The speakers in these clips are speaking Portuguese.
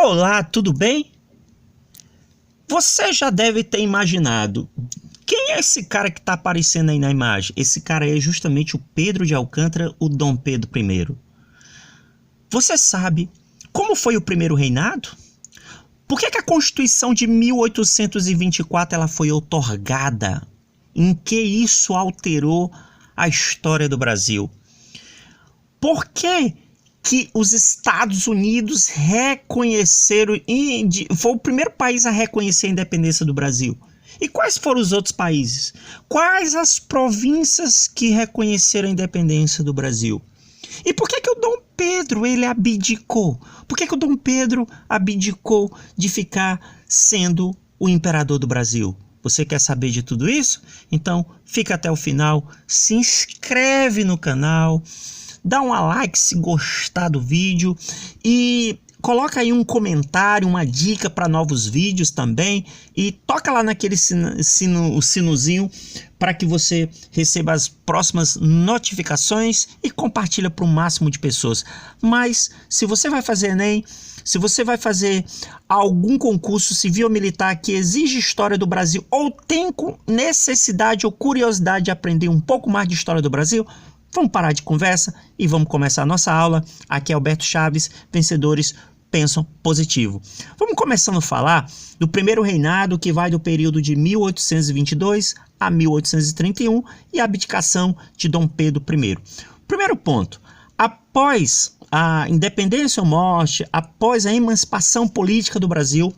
Olá, tudo bem? Você já deve ter imaginado quem é esse cara que está aparecendo aí na imagem. Esse cara é justamente o Pedro de Alcântara, o Dom Pedro I. Você sabe como foi o primeiro reinado? Por que a Constituição de 1824 ela foi outorgada? Em que isso alterou a história do Brasil? Por que os Estados Unidos reconheceram, foi o primeiro país a reconhecer a independência do Brasil? E quais foram os outros países? Quais as províncias que reconheceram a independência do Brasil? E por que o Dom Pedro ele abdicou? Por que o Dom Pedro abdicou de ficar sendo o imperador do Brasil? Você quer saber de tudo isso? Então fica até o final, se inscreve no canal, dá um like se gostar do vídeo e coloca aí um comentário, uma dica para novos vídeos também e toca lá naquele sinozinho para que você receba as próximas notificações e compartilha para o máximo de pessoas. Mas se você vai fazer Enem, se você vai fazer algum concurso civil ou militar que exige história do Brasil ou tem necessidade ou curiosidade de aprender um pouco mais de história do Brasil, vamos parar de conversa e vamos começar a nossa aula. Aqui é Alberto Chaves, Vencedores Pensam Positivo. Vamos começando a falar do primeiro reinado, que vai do período de 1822 a 1831 e a abdicação de Dom Pedro I. Primeiro ponto, após a independência ou morte, após a emancipação política do Brasil,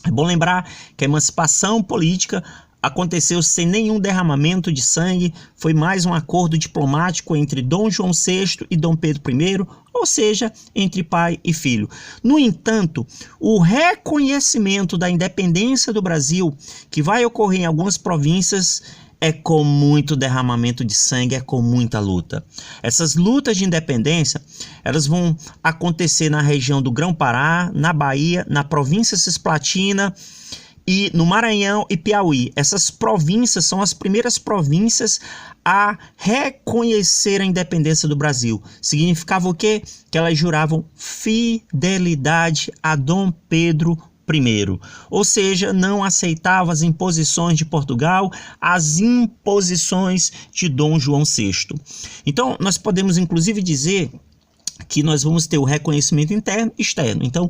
é bom lembrar que a emancipação política aconteceu sem nenhum derramamento de sangue, foi mais um acordo diplomático entre Dom João VI e Dom Pedro I, ou seja, entre pai e filho. No entanto, o reconhecimento da independência do Brasil, que vai ocorrer em algumas províncias, é com muito derramamento de sangue, é com muita luta. Essas lutas de independência, elas vão acontecer na região do Grão-Pará, na Bahia, na província cisplatina, e no Maranhão e Piauí. Essas províncias são as primeiras províncias a reconhecer a independência do Brasil. Significava o quê? Que elas juravam fidelidade a Dom Pedro I. Ou seja, não aceitavam as imposições de Portugal, as imposições de Dom João VI. Então, nós podemos inclusive dizer que nós vamos ter o reconhecimento interno e externo. Então,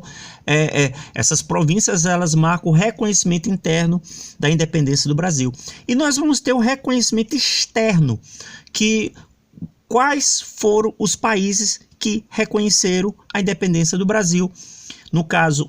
essas províncias, elas marcam o reconhecimento interno da independência do Brasil. E nós vamos ter o reconhecimento externo, quais foram os países que reconheceram a independência do Brasil. No caso,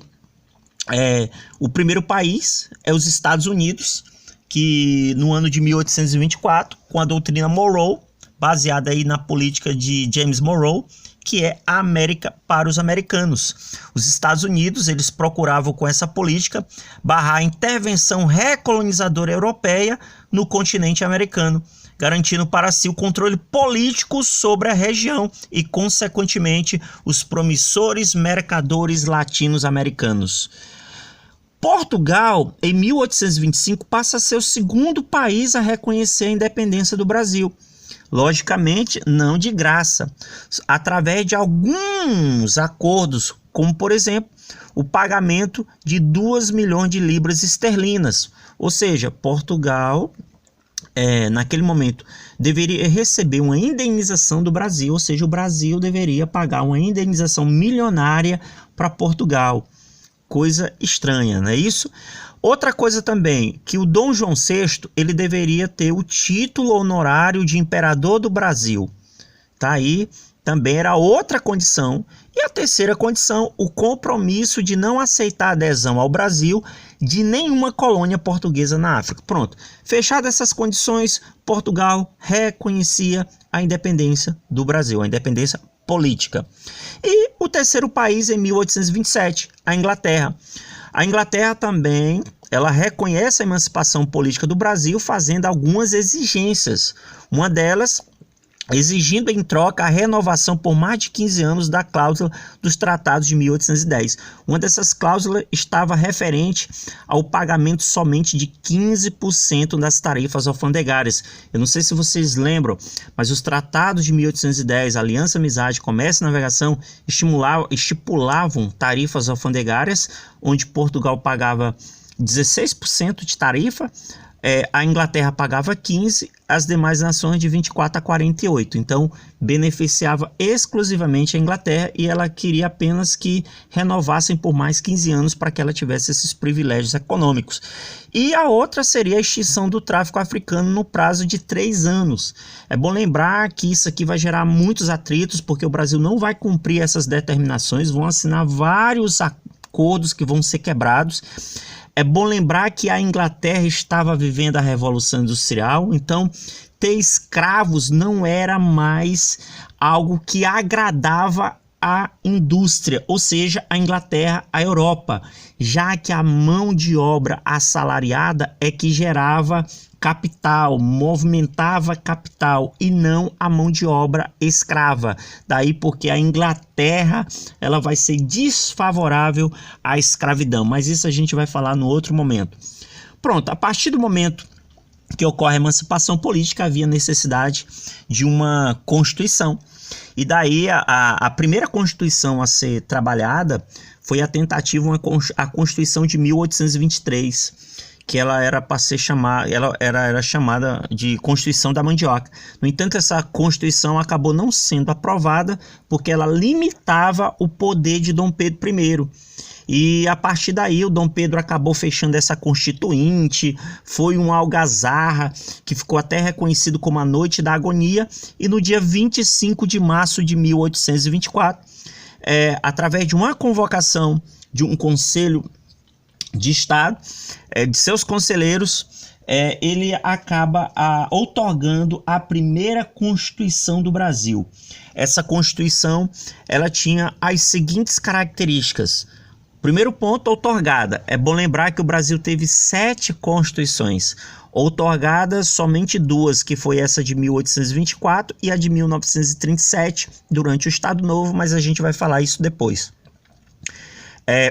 o primeiro país é os Estados Unidos, que no ano de 1824, com a doutrina Monroe, baseada aí na política de James Monroe, que é a América para os americanos. Os Estados Unidos, eles procuravam com essa política barrar a intervenção recolonizadora europeia no continente americano, garantindo para si o controle político sobre a região e, consequentemente, os promissores mercadores latinos-americanos. Portugal, em 1825, passa a ser o segundo país a reconhecer a independência do Brasil. Logicamente, não de graça, através de alguns acordos, como por exemplo, o pagamento de 2 milhões de libras esterlinas. Ou seja, Portugal, naquele momento, deveria receber uma indenização do Brasil, ou seja, o Brasil deveria pagar uma indenização milionária para Portugal. Coisa estranha, não é isso? Outra coisa também, que o Dom João VI, ele deveria ter o título honorário de imperador do Brasil. Tá aí, também era outra condição. E a terceira condição, o compromisso de não aceitar adesão ao Brasil de nenhuma colônia portuguesa na África. Pronto, fechadas essas condições, Portugal reconhecia a independência do Brasil, a independência política. E o terceiro país, em 1827, a Inglaterra. A Inglaterra também, ela reconhece a emancipação política do Brasil, fazendo algumas exigências. Uma delas exigindo em troca a renovação por mais de 15 anos da cláusula dos tratados de 1810. Uma dessas cláusulas estava referente ao pagamento somente de 15% das tarifas alfandegárias. Eu não sei se vocês lembram, mas os tratados de 1810, Aliança, Amizade, Comércio e Navegação, estipulavam tarifas alfandegárias, onde Portugal pagava 16% de tarifa, a Inglaterra pagava 15%, as demais nações de 24% a 48%. Então, beneficiava exclusivamente a Inglaterra e ela queria apenas que renovassem por mais 15 anos para que ela tivesse esses privilégios econômicos. E a outra seria a extinção do tráfico africano no prazo de 3 anos. É bom lembrar que isso aqui vai gerar muitos atritos, porque o Brasil não vai cumprir essas determinações, vão assinar vários acordos que vão ser quebrados. É bom lembrar que a Inglaterra estava vivendo a Revolução Industrial, então ter escravos não era mais algo que agradava a indústria, ou seja, a Inglaterra, a Europa, já que a mão de obra assalariada é que gerava capital, movimentava capital e não a mão de obra escrava. Daí porque a Inglaterra ela vai ser desfavorável à escravidão, mas isso a gente vai falar no outro momento. Pronto, a partir do momento que ocorre a emancipação política, havia necessidade de uma Constituição. E daí a primeira Constituição a ser trabalhada foi a tentativa, a Constituição de 1823, que ela era para ser chamada, era chamada de Constituição da Mandioca. No entanto, essa Constituição acabou não sendo aprovada porque ela limitava o poder de Dom Pedro I. E a partir daí o Dom Pedro acabou fechando essa constituinte, foi uma algazarra que ficou até reconhecido como a Noite da Agonia, e no dia 25 de março de 1824, através de uma convocação de um conselho de Estado, de seus conselheiros, ele acaba outorgando a primeira Constituição do Brasil. Essa Constituição ela tinha as seguintes características. Primeiro ponto, outorgada. É bom lembrar que o Brasil teve 7 constituições. Outorgadas somente 2, que foi essa de 1824 e a de 1937, durante o Estado Novo, mas a gente vai falar isso depois.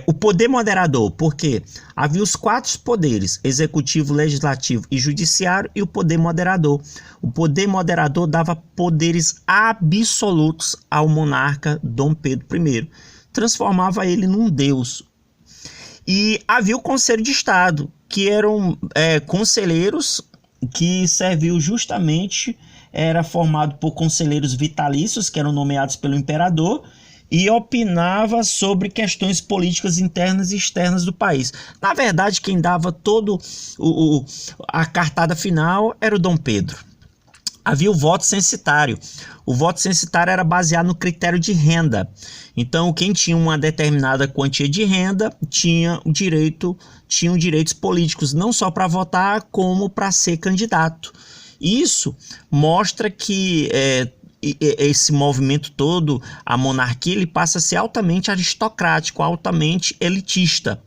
O poder moderador, porque havia os 4 poderes, executivo, legislativo e judiciário, e o poder moderador. O poder moderador dava poderes absolutos ao monarca Dom Pedro I, transformava ele num deus. E havia o Conselho de Estado, que eram conselheiros que serviu justamente, era formado por conselheiros vitalícios, que eram nomeados pelo imperador, e opinava sobre questões políticas internas e externas do país. Na verdade, quem dava todo a cartada final era o Dom Pedro. Havia o voto censitário. O voto censitário era baseado no critério de renda. Então, quem tinha uma determinada quantia de renda tinham direitos políticos, não só para votar, como para ser candidato. Isso mostra que esse movimento todo, a monarquia, ele passa a ser altamente aristocrático, altamente elitista.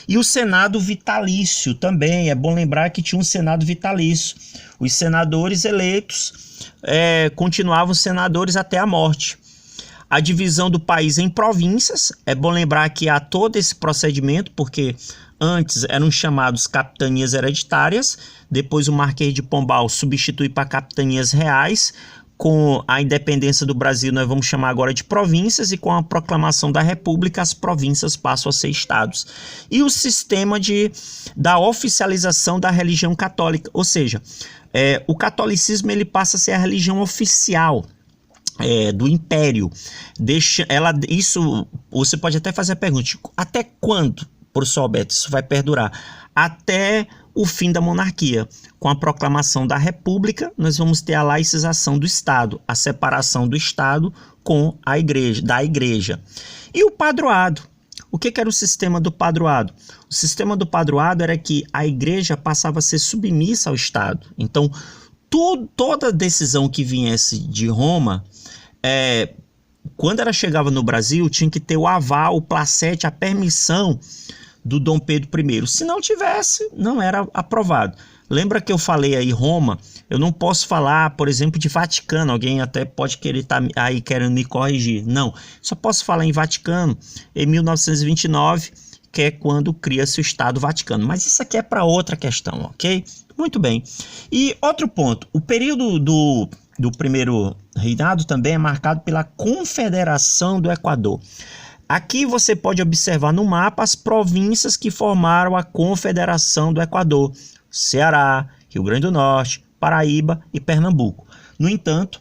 E o Senado vitalício também, é bom lembrar que tinha um Senado vitalício. Os senadores eleitos continuavam senadores até a morte. A divisão do país em províncias, é bom lembrar que há todo esse procedimento, porque antes eram chamados capitanias hereditárias, depois o Marquês de Pombal substitui para capitanias reais. Com a independência do Brasil, nós vamos chamar agora de províncias, e com a proclamação da República, as províncias passam a ser estados. E o sistema da oficialização da religião católica, ou seja, o catolicismo ele passa a ser a religião oficial do Império. Isso, você pode até fazer a pergunta, até quando, professor Alberto, isso vai perdurar? Até o fim da monarquia. Com a proclamação da República, nós vamos ter a laicização do Estado, a separação do Estado da Igreja. E o padroado. O que era o sistema do padroado? O sistema do padroado era que a Igreja passava a ser submissa ao Estado. Então, toda decisão que viesse de Roma, quando ela chegava no Brasil, tinha que ter o aval, o placete, a permissão do Dom Pedro I. Se não tivesse, não era aprovado. Lembra que eu falei aí Roma? Eu não posso falar, por exemplo, de Vaticano. Alguém até pode querer estar aí querendo me corrigir. Não, só posso falar em Vaticano em 1929, que é quando cria-se o Estado Vaticano. Mas isso aqui é para outra questão, ok? Muito bem. E outro ponto, o período do primeiro reinado também é marcado pela Confederação do Equador. Aqui você pode observar no mapa as províncias que formaram a Confederação do Equador: Ceará, Rio Grande do Norte, Paraíba e Pernambuco. No entanto,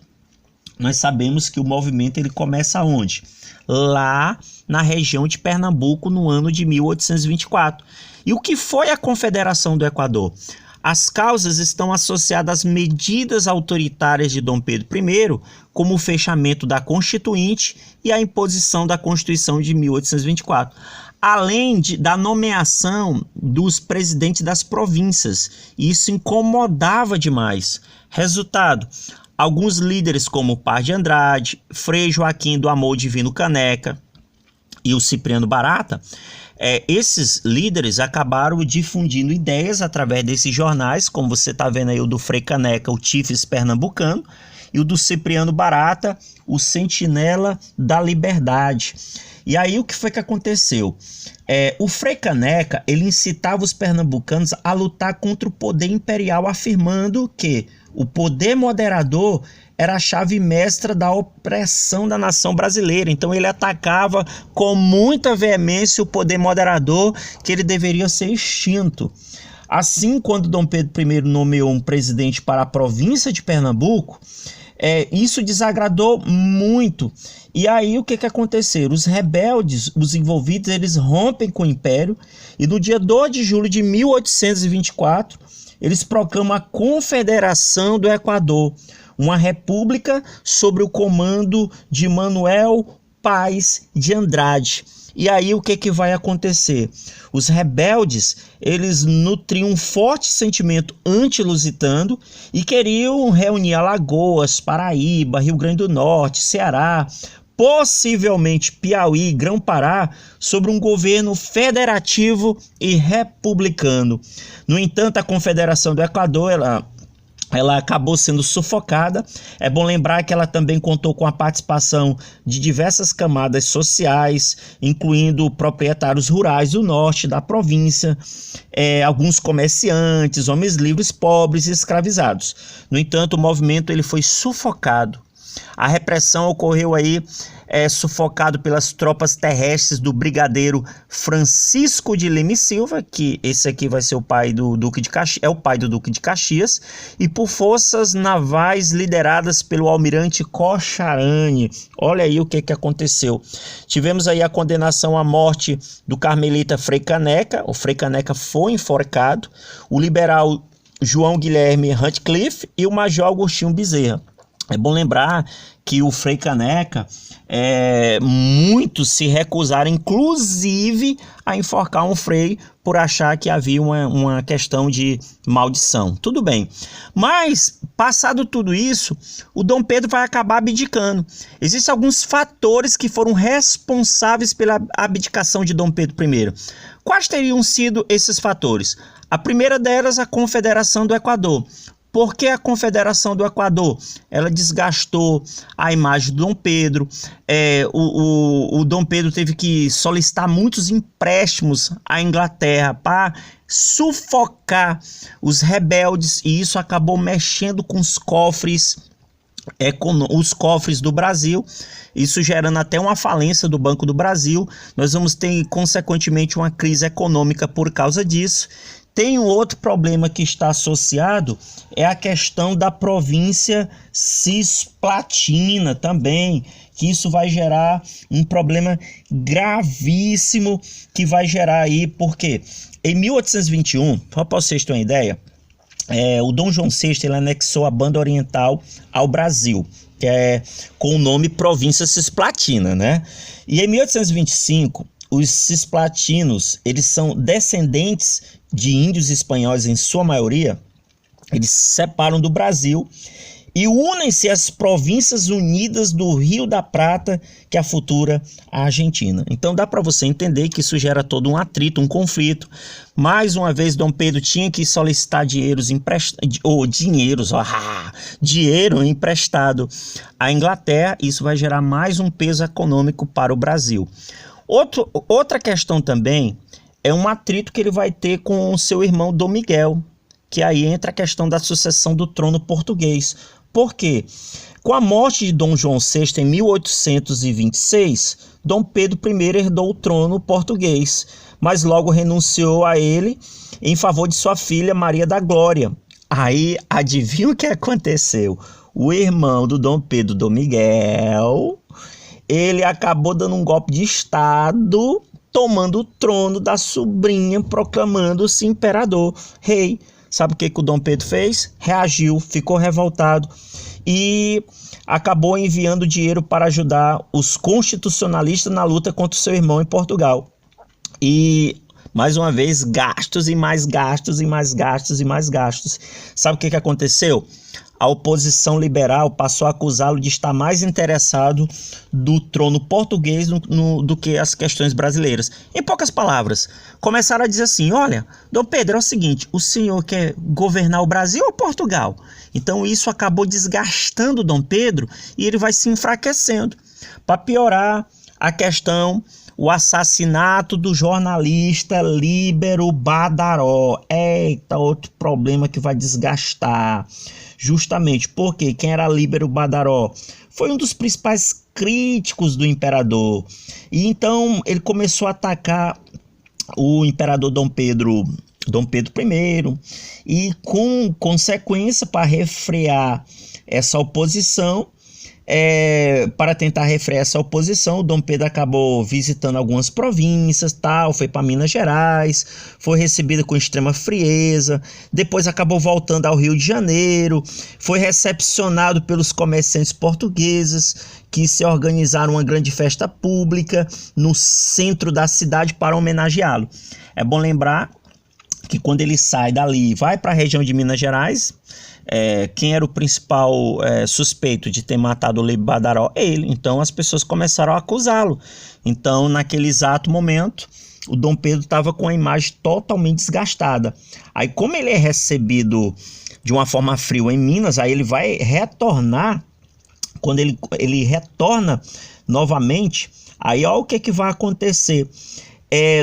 nós sabemos que o movimento ele começa onde? Lá na região de Pernambuco no ano de 1824. E o que foi a Confederação do Equador? As causas estão associadas às medidas autoritárias de Dom Pedro I, como o fechamento da Constituinte e a imposição da Constituição de 1824, além da nomeação dos presidentes das províncias. Isso incomodava demais. Resultado, alguns líderes como Paz de Andrade, Frei Joaquim do Amor Divino Caneca e o Cipriano Barata, esses líderes acabaram difundindo ideias através desses jornais, como você está vendo aí o do Frei Caneca, o Tifes Pernambucano, e o do Cipriano Barata, o Sentinela da Liberdade. E aí o que foi que aconteceu? O Frei Caneca, ele incitava os pernambucanos a lutar contra o poder imperial, afirmando que o poder moderador era a chave mestra da opressão da nação brasileira. Então ele atacava com muita veemência o poder moderador, que ele deveria ser extinto. Assim, quando Dom Pedro I nomeou um presidente para a província de Pernambuco, isso desagradou muito. E aí o que aconteceu? Os rebeldes, os envolvidos, eles rompem com o Império e no dia 2 de julho de 1824, eles proclamam a Confederação do Equador, uma república sob o comando de Manuel Paz de Andrade. E aí o que vai acontecer? Os rebeldes, eles nutriam um forte sentimento anti-lusitano e queriam reunir Alagoas, Paraíba, Rio Grande do Norte, Ceará, possivelmente Piauí e Grão-Pará, sobre um governo federativo e republicano. No entanto, a Confederação do Equador, ela acabou sendo sufocada. É bom lembrar que ela também contou com a participação de diversas camadas sociais, incluindo proprietários rurais do norte da província, alguns comerciantes, homens livres, pobres e escravizados. No entanto, o movimento ele foi sufocado. A repressão ocorreu aí sufocado pelas tropas terrestres do brigadeiro Francisco de Lima e Silva, que esse aqui vai ser o pai do Duque de Caxias, é o pai do Duque de Caxias, e por forças navais lideradas pelo almirante Cocharane. Olha aí o que aconteceu. Tivemos aí a condenação à morte do carmelita Frei Caneca. O Frei Caneca foi enforcado, o liberal João Guilherme Ratcliffe e o major Agostinho Bezerra. É bom lembrar que o Frei Caneca, muitos se recusaram, inclusive, a enforcar um frei por achar que havia uma questão de maldição. Tudo bem. Mas, passado tudo isso, o Dom Pedro vai acabar abdicando. Existem alguns fatores que foram responsáveis pela abdicação de Dom Pedro I. Quais teriam sido esses fatores? A primeira delas, a Confederação do Equador. Por que a Confederação do Equador? Ela desgastou a imagem do Dom Pedro. O Dom Pedro teve que solicitar muitos empréstimos à Inglaterra para sufocar os rebeldes, e isso acabou mexendo com os cofres do Brasil, isso gerando até uma falência do Banco do Brasil. Nós vamos ter, consequentemente, uma crise econômica por causa disso. Tem um outro problema que está associado, é a questão da província cisplatina também, que isso vai gerar um problema gravíssimo, que vai gerar aí, porque em 1821, só para vocês terem uma ideia, o Dom João VI ele anexou a Banda Oriental ao Brasil, que é com o nome Província Cisplatina, né? E em 1825, os cisplatinos, eles são descendentes de índios espanhóis em sua maioria. Eles se separam do Brasil e unem-se às províncias unidas do Rio da Prata, que é a futura Argentina. Então dá para você entender que isso gera todo um atrito, um conflito. Mais uma vez, Dom Pedro tinha que solicitar dinheiro emprestado à Inglaterra. Isso vai gerar mais um peso econômico para o Brasil. Outra questão também é um atrito que ele vai ter com o seu irmão Dom Miguel, que aí entra a questão da sucessão do trono português. Por quê? Com a morte de Dom João VI em 1826, Dom Pedro I herdou o trono português, mas logo renunciou a ele em favor de sua filha Maria da Glória. Aí, adivinha o que aconteceu? O irmão do Dom Pedro, Dom Miguel, ele acabou dando um golpe de estado, tomando o trono da sobrinha, proclamando-se imperador, rei. Sabe o que o Dom Pedro fez? Reagiu, ficou revoltado e acabou enviando dinheiro para ajudar os constitucionalistas na luta contra o seu irmão em Portugal. E, mais uma vez, gastos e mais gastos e mais gastos e mais gastos. Sabe o que aconteceu? A oposição liberal passou a acusá-lo de estar mais interessado do trono português do que as questões brasileiras. Em poucas palavras, começaram a dizer assim: olha, Dom Pedro, é o seguinte, o senhor quer governar o Brasil ou Portugal? Então isso acabou desgastando Dom Pedro e ele vai se enfraquecendo. Para piorar a questão, o assassinato do jornalista Líbero Badaró. Eita, outro problema que vai desgastar. Justamente porque quem era Líbero Badaró foi um dos principais críticos do imperador. E então ele começou a atacar o imperador Dom Pedro I, e com consequência, para refrear essa oposição, para tentar refrear essa oposição, o Dom Pedro acabou visitando algumas províncias, foi para Minas Gerais, foi recebido com extrema frieza, depois acabou voltando ao Rio de Janeiro, foi recepcionado pelos comerciantes portugueses, que se organizaram uma grande festa pública no centro da cidade para homenageá-lo. É bom lembrar que quando ele sai dali e vai para a região de Minas Gerais, quem era o principal suspeito de ter matado o Líbero Badaró? Ele. Então as pessoas começaram a acusá-lo. Então, naquele exato momento, o Dom Pedro estava com a imagem totalmente desgastada. Aí, como ele é recebido de uma forma fria em Minas, aí ele vai retornar. Quando ele retorna novamente, aí olha o que vai acontecer.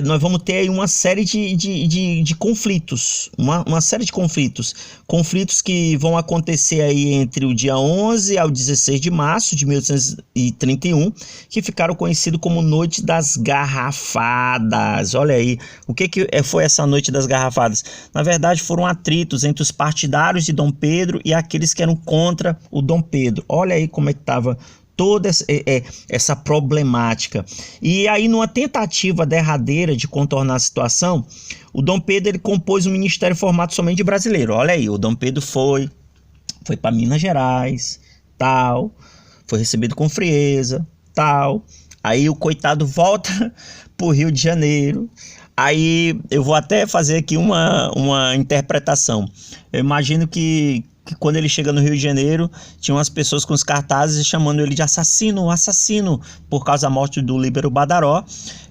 Nós vamos ter aí uma série de conflitos, uma série de conflitos que vão acontecer aí entre o dia 11 ao 16 de março de 1831, que ficaram conhecidos como Noite das Garrafadas. Olha aí, o que foi essa Noite das Garrafadas? Na verdade, foram atritos entre os partidários de Dom Pedro e aqueles que eram contra o Dom Pedro. Olha aí como é que estava toda essa problemática. E aí, numa tentativa derradeira de contornar a situação, o Dom Pedro ele compôs um ministério formado somente de brasileiro. Olha aí, o Dom Pedro foi para Minas Gerais, foi recebido com frieza, aí o coitado volta para o Rio de Janeiro. Aí eu vou até fazer aqui uma interpretação. Eu imagino que quando ele chega no Rio de Janeiro, tinha umas pessoas com os cartazes chamando ele de assassino, por causa da morte do Líbero Badaró,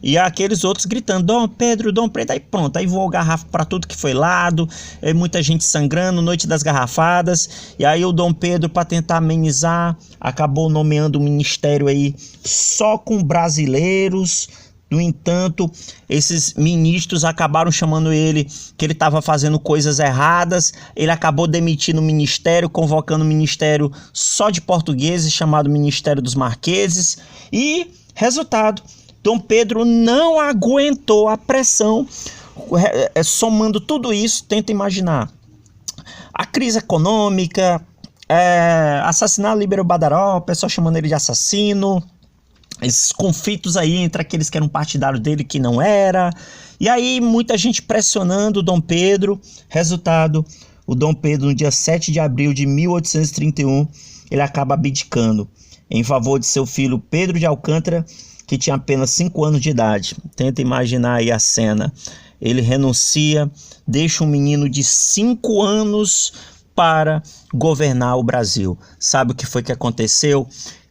e aqueles outros gritando, Dom Pedro, aí pronto, aí voou garrafa para tudo que foi lado, muita gente sangrando, Noite das Garrafadas, e aí o Dom Pedro, para tentar amenizar, acabou nomeando um ministério aí só com brasileiros. No entanto, esses ministros acabaram chamando ele que ele estava fazendo coisas erradas. Ele acabou demitindo o ministério, convocando um ministério só de portugueses, chamado Ministério dos Marqueses. E, resultado, Dom Pedro não aguentou a pressão. Somando tudo isso, tenta imaginar a crise econômica, assassinar Líbero Badaró, o pessoal chamando ele de assassino, esses conflitos aí entre aqueles que eram partidários dele e que não era, e aí muita gente pressionando o Dom Pedro. Resultado, o Dom Pedro, no dia 7 de abril de 1831, ele acaba abdicando em favor de seu filho Pedro de Alcântara, que tinha apenas 5 anos de idade. Tenta imaginar aí a cena. Ele renuncia, deixa um menino de 5 anos para governar o Brasil. Sabe o que foi que aconteceu?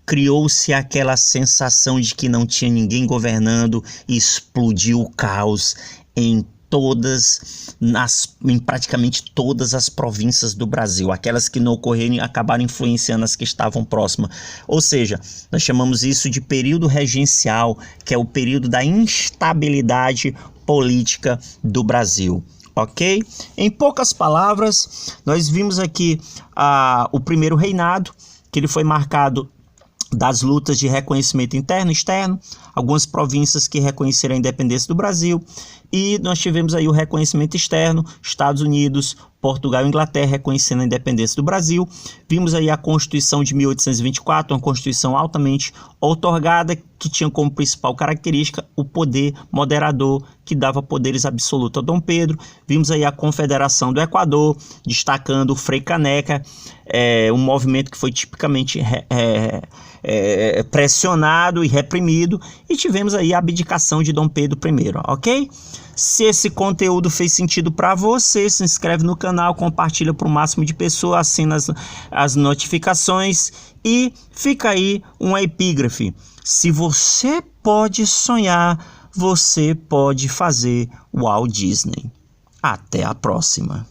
Criou-se aquela sensação de que não tinha ninguém governando e explodiu o caos em praticamente todas as províncias do Brasil. Aquelas que não ocorreram acabaram influenciando as que estavam próximas. Ou seja, nós chamamos isso de período regencial, que é o período da instabilidade política do Brasil. Ok? Em poucas palavras, nós vimos aqui o primeiro reinado, que ele foi marcado das lutas de reconhecimento interno e externo, algumas províncias que reconheceram a independência do Brasil, e nós tivemos aí o reconhecimento externo, Estados Unidos, Portugal e Inglaterra reconhecendo a independência do Brasil. Vimos aí a Constituição de 1824, uma Constituição altamente outorgada, que tinha como principal característica o poder moderador, que dava poderes absolutos a Dom Pedro. Vimos aí a Confederação do Equador, destacando o Frei Caneca, um movimento que foi tipicamente pressionado e reprimido, e tivemos aí a abdicação de Dom Pedro I, ok? Se esse conteúdo fez sentido para você, se inscreve no canal, compartilha para o máximo de pessoas, assina as notificações e fica aí uma epígrafe. Se você pode sonhar, você pode fazer Walt Disney. Até a próxima.